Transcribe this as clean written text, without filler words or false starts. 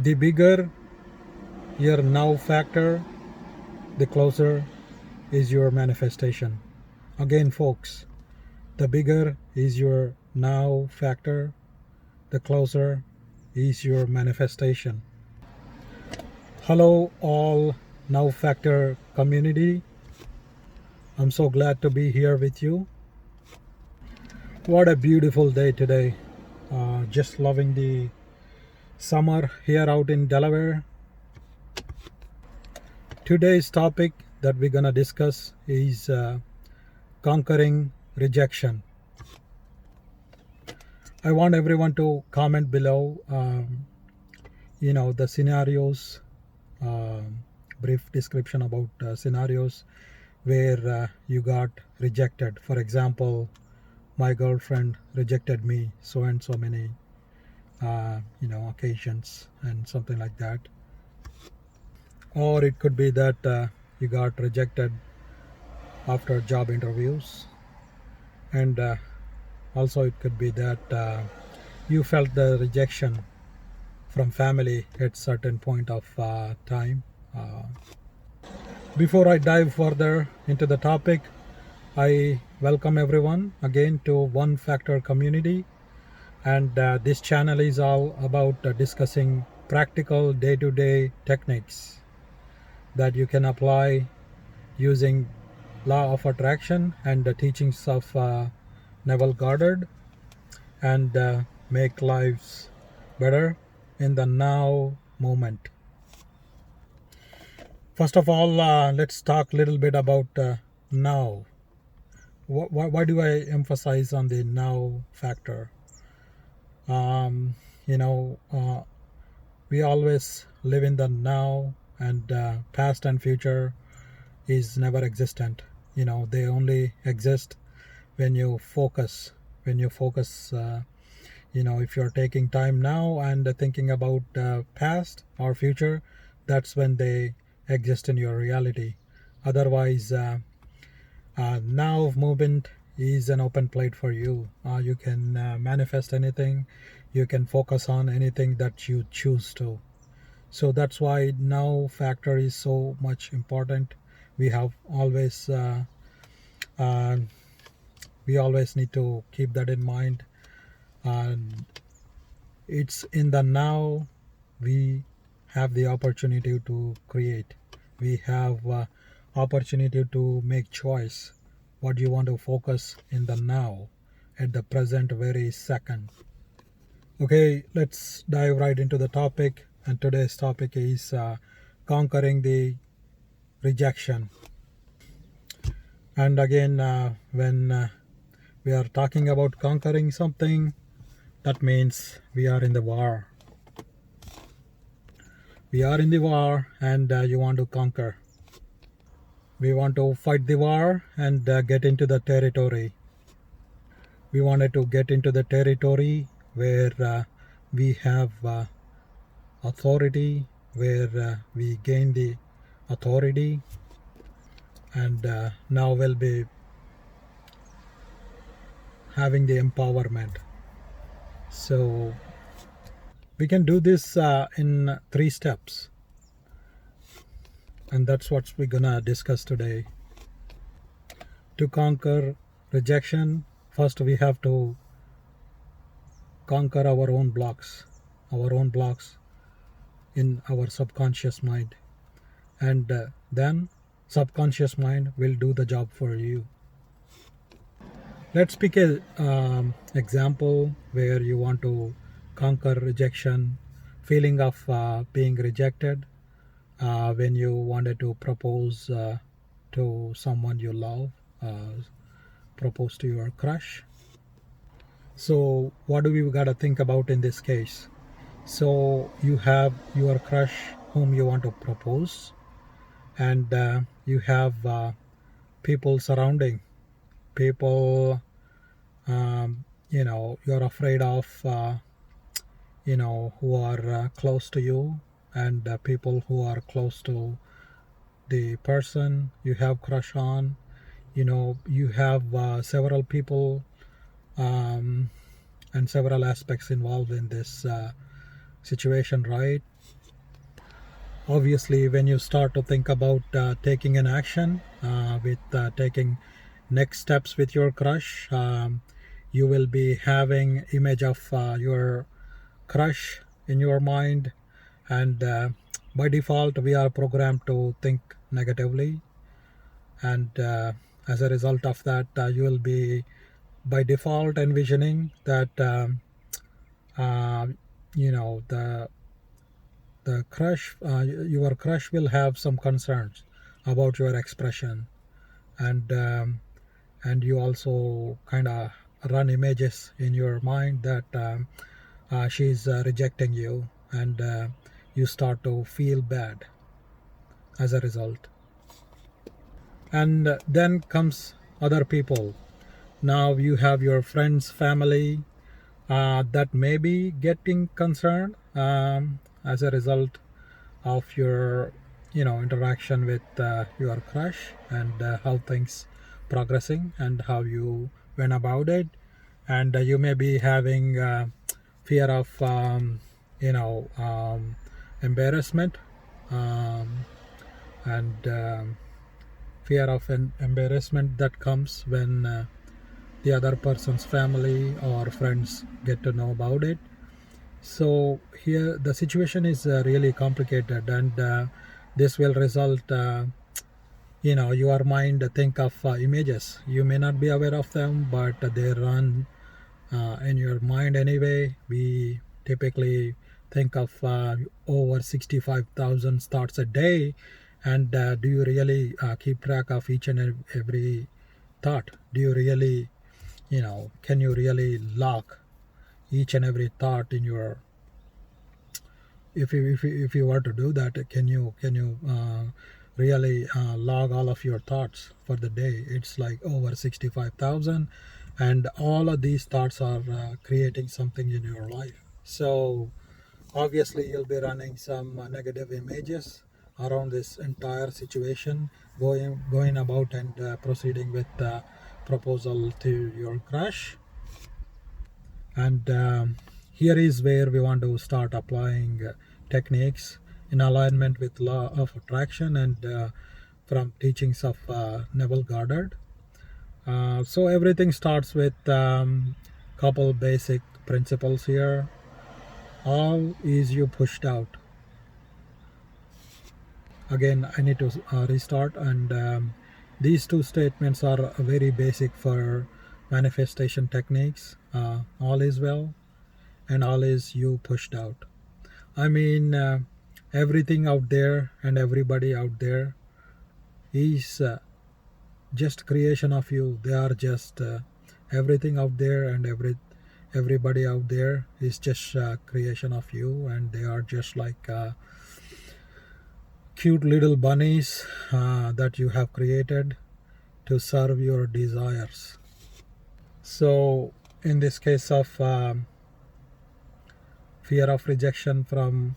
The bigger your now factor, the closer is your manifestation. Again, folks, the bigger is your now factor, the closer is your manifestation. Hello, all now factor community. I'm so glad to be here with you. What a beautiful day today. Just loving the summer here out in Delaware. Today's topic that we're gonna discuss is conquering rejection. I want everyone to comment below, the scenarios, brief description about scenarios where you got rejected. For example, my girlfriend rejected me so and so many, occasions and something like that. Or it could be that you got rejected after job interviews, and also it could be that you felt the rejection from family at certain point of time. Before I dive further into the topic, I welcome everyone again to One Factor Community, and this channel is all about discussing practical day-to-day techniques that you can apply using law of attraction and the teachings of Neville Goddard, and make lives better in the now moment. First of all, let's talk a little bit about now. Why do I emphasize on the now factor? Um, you know, uh, we always live in the now, and past and future is never existent. They only exist when you focus. If you're taking time now and thinking about past or future, that's when they exist in your reality. Otherwise, now movement is an open plate for you. You can manifest anything, you can focus on anything that you choose to. So that's why now factor is so much important. We have always uh, we always need to keep that in mind. And it's in the now we have the opportunity to create. We have opportunity to make choice what you want to focus in the now, at the present very second. Okay, let's dive right into the topic, and today's topic is conquering the rejection. And again, when we are talking about conquering something, that means we are in the war. We are in the war, and you want to conquer. We want to fight the war and get into the territory. We wanted to get into the territory where we have authority, where we gain the authority, and now we'll be having the empowerment. So we can do this in 3 steps, and that's what we're gonna discuss today. To conquer rejection, first we have to conquer our own blocks in our subconscious mind, and then subconscious mind will do the job for you. Let's pick a example where you want to conquer rejection, feeling of being rejected when you wanted to propose to someone you love, propose to your crush. So what do we gotta think about in this case? So you have your crush whom you want to propose, and you have people surrounding, people you're afraid of, who are close to you, and people who are close to the person you have crush on. You have several people and several aspects involved in this situation, right? Obviously, when you start to think about taking an action with taking next steps with your crush, you will be having image of your crush in your mind, and by default we are programmed to think negatively, and as a result of that you will be by default envisioning that uh, you know the crush your crush will have some concerns about your expression, and you also kind of run images in your mind that she's rejecting you, and you start to feel bad as a result. And then comes other people. Now you have your friends, family, that may be getting concerned as a result of your interaction with your crush, and how things progressing and how you went about it, and you may be having fear of embarrassment, um, and fear of an embarrassment that comes when the other person's family or friends get to know about it. So here the situation is really complicated, and this will result your mind think of images. You may not be aware of them, but they run in your mind anyway. We typically think of over 65,000 thoughts a day, and do you really keep track of each and every thought? Do you really, can you really lock each and every thought in your, if you were to do that, can you really log all of your thoughts for the day? It's like over 65,000, and all of these thoughts are creating something in your life. So obviously you'll be running some negative images around this entire situation, going about and proceeding with the proposal to your crush. And here is where we want to start applying techniques in alignment with law of attraction, and from teachings of Neville Goddard. So everything starts with couple basic principles here. All is you pushed out. Again, I need to restart, and these two statements are very basic for manifestation techniques. All is well, and all is you pushed out. I mean, everything out there and everybody out there is just creation of you. They are just everything out there, and everybody out there is just creation of you, and they are just like cute little bunnies that you have created to serve your desires. So, in this case of fear of rejection from